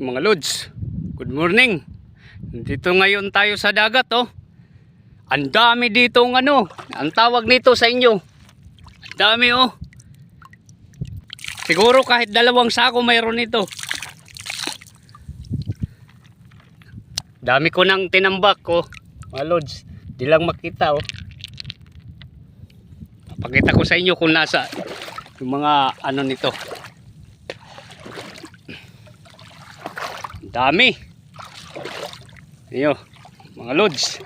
Mga lods, good morning. Dito ngayon tayo sa dagat, oh. Ang dami dito ang tawag nito sa inyo. Ang dami, oh. Siguro kahit 2 sako mayroon nito. Dami ko nang tinambak, oh. Mga lods, di lang makita, oh. Pakita ko sa inyo kung nasa yung mga nito. Dami. Ayo, mga lods.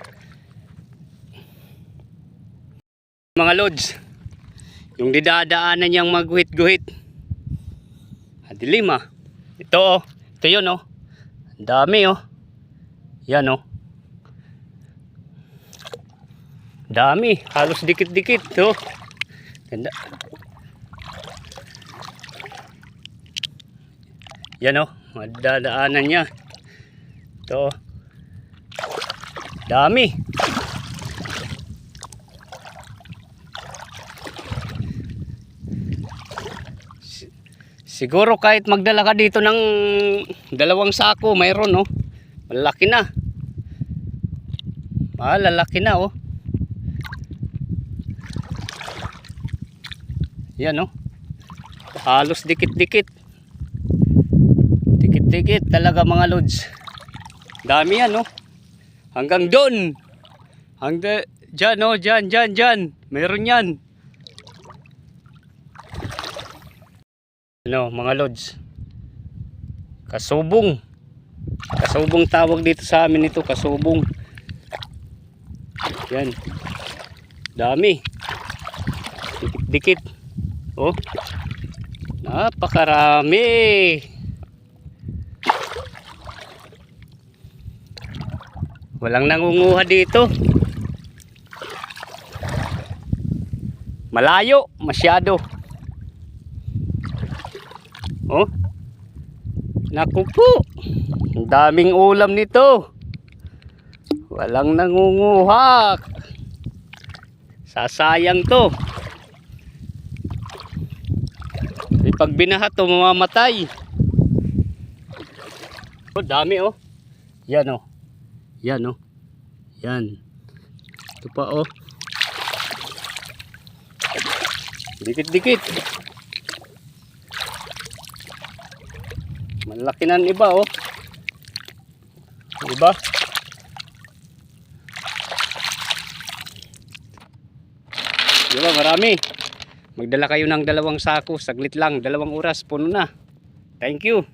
Mga lods, yung didadaanan niyang magguhit-guhit. Dilim, ah. Ito, oh. Ito yun, oh. Dami, oh. Yan, oh. Dami. Halos dikit-dikit, oh. Ganda. Yan, oh. Madadaanan niya. Ito. Dami. Siguro kahit magdala ka dito ng 2 sako, mayroon, oh. Malaki na. Malalaki na, oh. Yan, oh. Halos dikit-dikit. Dikit talaga, mga lods. Dami yan, oh. Hanggang doon. Hanggang dyan, oh. Dyan. Meron yan. Mga lods. Kasubong. Kasubong tawag dito sa amin ito. Kasubong. Yan. Dami. Dikit. Oh. Napakarami. Walang nangunguha dito. Malayo masyado. Oh. Naku po. Ang daming ulam nito. Walang nangunguha. Sasayang to. Pag binaha to, mamamatay. Oh, dami, oh. Yan, oh. Yan, oh. Yan. Ito pa, oh. Dikit-dikit. Malaki na iba, oh. Diba? Diba, marami. Magdala kayo ng 2 sako. Saglit lang, 2 oras, puno na. Thank you.